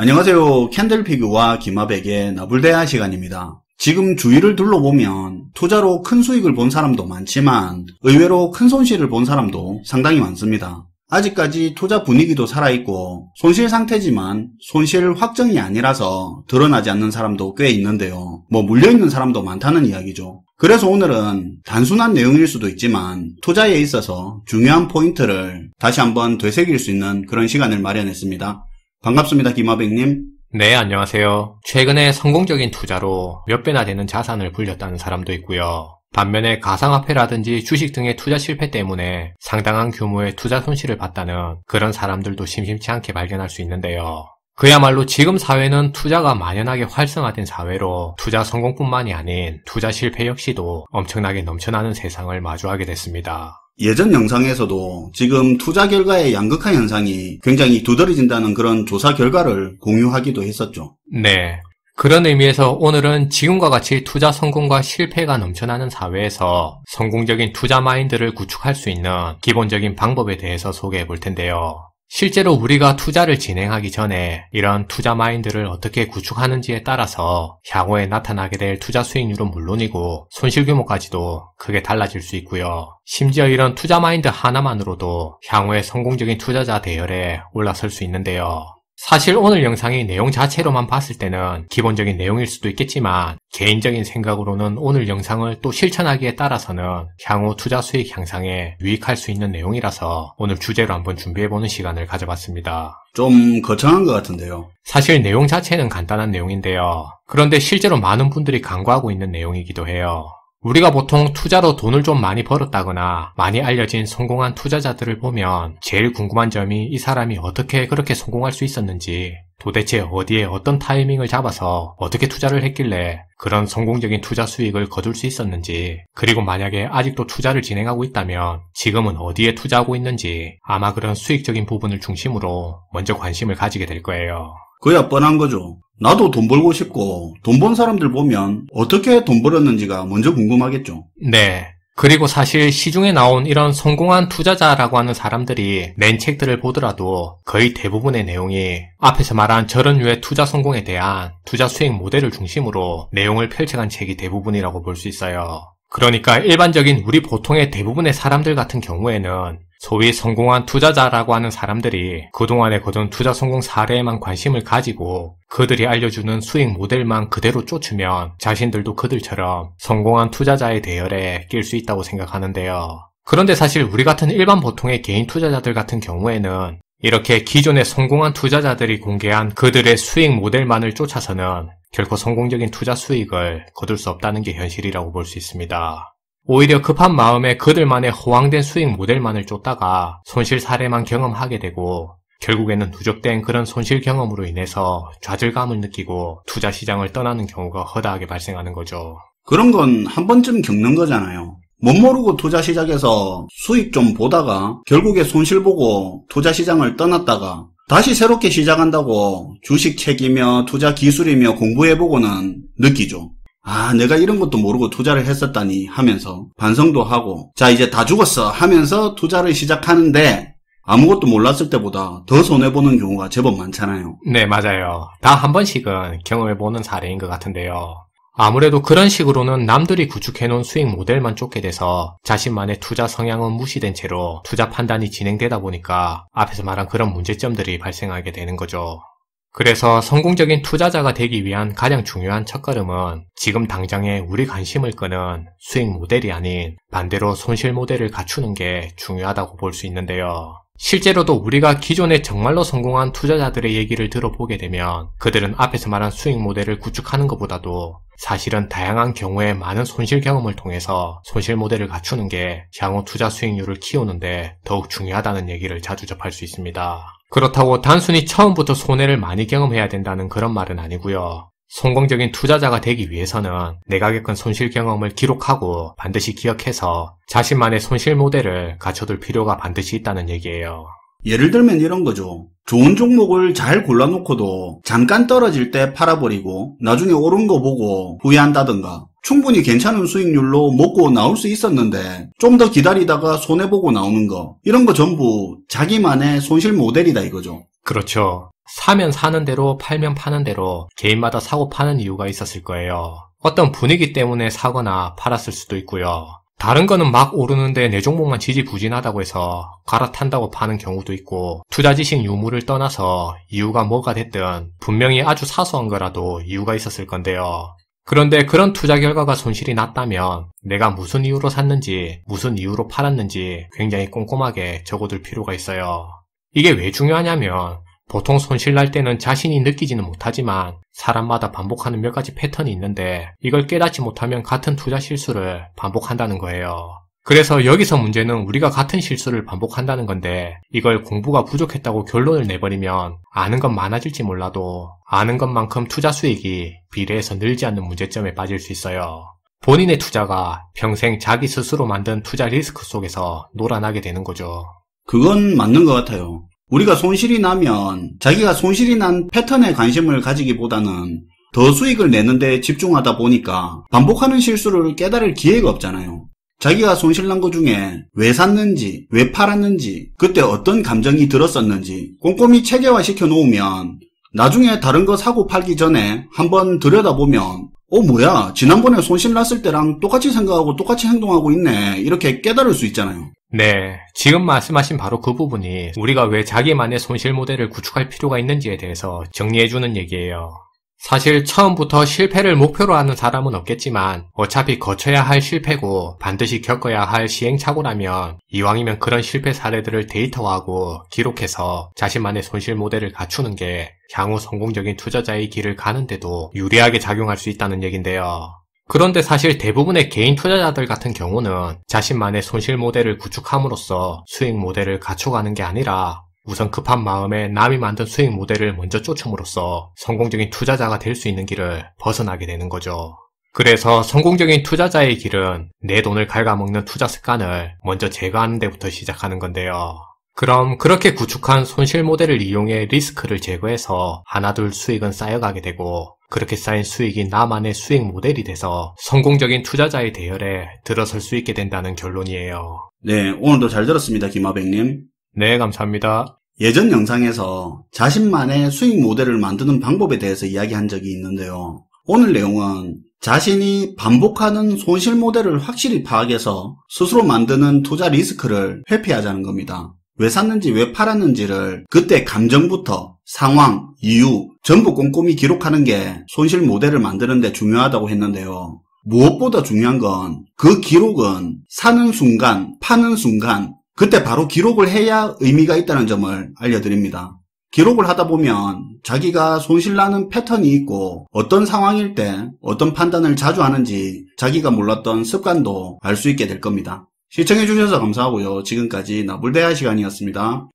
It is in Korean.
안녕하세요. 캔들피규어와 기마백의 나불대화 시간입니다. 지금 주위를 둘러보면 투자로 큰 수익을 본 사람도 많지만 의외로 큰 손실을 본 사람도 상당히 많습니다. 아직까지 투자 분위기도 살아있고 손실 상태지만 손실 확정이 아니라서 드러나지 않는 사람도 꽤 있는데요. 물려있는 사람도 많다는 이야기죠. 그래서 오늘은 단순한 내용일 수도 있지만 투자에 있어서 중요한 포인트를 다시 한번 되새길 수 있는 그런 시간을 마련했습니다. 반갑습니다, 김하백님. 네, 안녕하세요. 최근에 성공적인 투자로 몇 배나 되는 자산을 불렸다는 사람도 있고요. 반면에 가상화폐라든지 주식 등의 투자 실패 때문에 상당한 규모의 투자 손실을 봤다는 그런 사람들도 심심치 않게 발견할 수 있는데요. 그야말로 지금 사회는 투자가 만연하게 활성화된 사회로 투자 성공뿐만이 아닌 투자 실패 역시도 엄청나게 넘쳐나는 세상을 마주하게 됐습니다. 예전 영상에서도 지금 투자 결과의 양극화 현상이 굉장히 두드러진다는 그런 조사 결과를 공유하기도 했었죠. 네. 그런 의미에서 오늘은 지금과 같이 투자 성공과 실패가 넘쳐나는 사회에서 성공적인 투자 마인드를 구축할 수 있는 기본적인 방법에 대해서 소개해 볼 텐데요. 실제로 우리가 투자를 진행하기 전에 이런 투자 마인드를 어떻게 구축하는지에 따라서 향후에 나타나게 될 투자 수익률은 물론이고 손실 규모까지도 크게 달라질 수 있고요. 심지어 이런 투자 마인드 하나만으로도 향후에 성공적인 투자자 대열에 올라설 수 있는데요. 사실 오늘 영상이 내용 자체로만 봤을 때는 기본적인 내용일 수도 있겠지만 개인적인 생각으로는 오늘 영상을 또 실천하기에 따라서는 향후 투자 수익 향상에 유익할 수 있는 내용이라서 오늘 주제로 한번 준비해보는 시간을 가져봤습니다. 좀 거창한 것 같은데요. 사실 내용 자체는 간단한 내용인데요. 그런데 실제로 많은 분들이 간과하고 있는 내용이기도 해요. 우리가 보통 투자로 돈을 좀 많이 벌었다거나 많이 알려진 성공한 투자자들을 보면 제일 궁금한 점이 이 사람이 어떻게 그렇게 성공할 수 있었는지, 도대체 어디에 어떤 타이밍을 잡아서 어떻게 투자를 했길래 그런 성공적인 투자 수익을 거둘 수 있었는지, 그리고 만약에 아직도 투자를 진행하고 있다면 지금은 어디에 투자하고 있는지 아마 그런 수익적인 부분을 중심으로 먼저 관심을 가지게 될 거예요. 그야 뻔한 거죠. 나도 돈 벌고 싶고 돈 번 사람들 보면 어떻게 돈 벌었는지가 먼저 궁금하겠죠. 네. 그리고 사실 시중에 나온 이런 성공한 투자자라고 하는 사람들이 낸 책들을 보더라도 거의 대부분의 내용이 앞에서 말한 저런 류의 투자 성공에 대한 투자 수익 모델을 중심으로 내용을 펼쳐간 책이 대부분이라고 볼 수 있어요. 그러니까 일반적인 우리 보통의 대부분의 사람들 같은 경우에는 소위 성공한 투자자라고 하는 사람들이 그동안에 거둔 투자 성공 사례에만 관심을 가지고 그들이 알려주는 수익 모델만 그대로 쫓으면 자신들도 그들처럼 성공한 투자자의 대열에 낄 수 있다고 생각하는데요. 그런데 사실 우리 같은 일반 보통의 개인 투자자들 같은 경우에는 이렇게 기존의 성공한 투자자들이 공개한 그들의 수익 모델만을 쫓아서는 결코 성공적인 투자 수익을 거둘 수 없다는 게 현실이라고 볼 수 있습니다. 오히려 급한 마음에 그들만의 허황된 수익 모델만을 쫓다가 손실 사례만 경험하게 되고 결국에는 누적된 그런 손실 경험으로 인해서 좌절감을 느끼고 투자 시장을 떠나는 경우가 허다하게 발생하는 거죠. 그런 건 한 번쯤 겪는 거잖아요. 못 모르고 투자 시작해서 수익 좀 보다가 결국에 손실 보고 투자 시장을 떠났다가 다시 새롭게 시작한다고 주식 책이며 투자 기술이며 공부해보고는 느끼죠. 아, 내가 이런 것도 모르고 투자를 했었다니 하면서 반성도 하고, 자, 이제 다 죽었어 하면서 투자를 시작하는데 아무것도 몰랐을 때보다 더 손해보는 경우가 제법 많잖아요. 네, 맞아요. 다 한 번씩은 경험해보는 사례인 것 같은데요. 아무래도 그런 식으로는 남들이 구축해놓은 수익 모델만 쫓게 돼서 자신만의 투자 성향은 무시된 채로 투자 판단이 진행되다 보니까 앞에서 말한 그런 문제점들이 발생하게 되는 거죠. 그래서 성공적인 투자자가 되기 위한 가장 중요한 첫걸음은 지금 당장에 우리 관심을 끄는 수익 모델이 아닌 반대로 손실 모델을 갖추는 게 중요하다고 볼 수 있는데요. 실제로도 우리가 기존에 정말로 성공한 투자자들의 얘기를 들어보게 되면 그들은 앞에서 말한 수익 모델을 구축하는 것보다도 사실은 다양한 경우에 많은 손실 경험을 통해서 손실 모델을 갖추는 게 향후 투자 수익률을 키우는데 더욱 중요하다는 얘기를 자주 접할 수 있습니다. 그렇다고 단순히 처음부터 손해를 많이 경험해야 된다는 그런 말은 아니고요. 성공적인 투자자가 되기 위해서는 내가 겪은 손실 경험을 기록하고 반드시 기억해서 자신만의 손실 모델을 갖춰둘 필요가 반드시 있다는 얘기예요. 예를 들면 이런 거죠. 좋은 종목을 잘 골라놓고도 잠깐 떨어질 때 팔아버리고 나중에 오른 거 보고 후회한다든가, 충분히 괜찮은 수익률로 먹고 나올 수 있었는데 좀 더 기다리다가 손해보고 나오는 거, 이런 거 전부 자기만의 손실 모델이다 이거죠. 그렇죠. 사면 사는 대로 팔면 파는 대로 개인마다 사고 파는 이유가 있었을 거예요. 어떤 분위기 때문에 사거나 팔았을 수도 있고요. 다른 거는 막 오르는데 내 종목만 지지부진하다고 해서 갈아탄다고 파는 경우도 있고, 투자 지식 유무를 떠나서 이유가 뭐가 됐든 분명히 아주 사소한 거라도 이유가 있었을 건데요. 그런데 그런 투자 결과가 손실이 났다면 내가 무슨 이유로 샀는지 무슨 이유로 팔았는지 굉장히 꼼꼼하게 적어둘 필요가 있어요. 이게 왜 중요하냐면 보통 손실 날 때는 자신이 느끼지는 못하지만 사람마다 반복하는 몇 가지 패턴이 있는데 이걸 깨닫지 못하면 같은 투자 실수를 반복한다는 거예요. 그래서 여기서 문제는 우리가 같은 실수를 반복한다는 건데, 이걸 공부가 부족했다고 결론을 내버리면 아는 건 많아질지 몰라도 아는 것만큼 투자 수익이 비례해서 늘지 않는 문제점에 빠질 수 있어요. 본인의 투자가 평생 자기 스스로 만든 투자 리스크 속에서 놀아나게 되는 거죠. 그건 맞는 것 같아요. 우리가 손실이 나면 자기가 손실이 난 패턴에 관심을 가지기보다는 더 수익을 내는 데 집중하다 보니까 반복하는 실수를 깨달을 기회가 없잖아요. 자기가 손실난 것 중에 왜 샀는지, 왜 팔았는지, 그때 어떤 감정이 들었었는지 꼼꼼히 체계화시켜 놓으면 나중에 다른 거 사고 팔기 전에 한번 들여다보면 뭐야, 지난번에 손실 났을 때랑 똑같이 생각하고 똑같이 행동하고 있네, 이렇게 깨달을 수 있잖아요. 네, 지금 말씀하신 바로 그 부분이 우리가 왜 자기만의 손실 모델을 구축할 필요가 있는지에 대해서 정리해주는 얘기예요. 사실 처음부터 실패를 목표로 하는 사람은 없겠지만 어차피 거쳐야 할 실패고 반드시 겪어야 할 시행착오라면 이왕이면 그런 실패 사례들을 데이터화하고 기록해서 자신만의 손실 모델을 갖추는 게 향후 성공적인 투자자의 길을 가는데도 유리하게 작용할 수 있다는 얘긴데요. 그런데 사실 대부분의 개인 투자자들 같은 경우는 자신만의 손실 모델을 구축함으로써 수익 모델을 갖춰가는 게 아니라 우선 급한 마음에 남이 만든 수익 모델을 먼저 쫓음으로써 성공적인 투자자가 될 수 있는 길을 벗어나게 되는 거죠. 그래서 성공적인 투자자의 길은 내 돈을 갉아먹는 투자 습관을 먼저 제거하는 데부터 시작하는 건데요. 그럼 그렇게 구축한 손실 모델을 이용해 리스크를 제거해서 하나둘 수익은 쌓여가게 되고, 그렇게 쌓인 수익이 나만의 수익 모델이 돼서 성공적인 투자자의 대열에 들어설 수 있게 된다는 결론이에요. 네, 오늘도 잘 들었습니다, 김하백님. 네, 감사합니다. 예전 영상에서 자신만의 수익 모델을 만드는 방법에 대해서 이야기한 적이 있는데요. 오늘 내용은 자신이 반복하는 손실 모델을 확실히 파악해서 스스로 만드는 투자 리스크를 회피하자는 겁니다. 왜 샀는지 왜 팔았는지를 그때 감정부터 상황, 이유 전부 꼼꼼히 기록하는 게 손실 모델을 만드는 데 중요하다고 했는데요. 무엇보다 중요한 건 그 기록은 사는 순간, 파는 순간 그때 바로 기록을 해야 의미가 있다는 점을 알려드립니다. 기록을 하다 보면 자기가 손실나는 패턴이 있고 어떤 상황일 때 어떤 판단을 자주 하는지 자기가 몰랐던 습관도 알 수 있게 될 겁니다. 시청해주셔서 감사하고요. 지금까지 나불대화 시간이었습니다.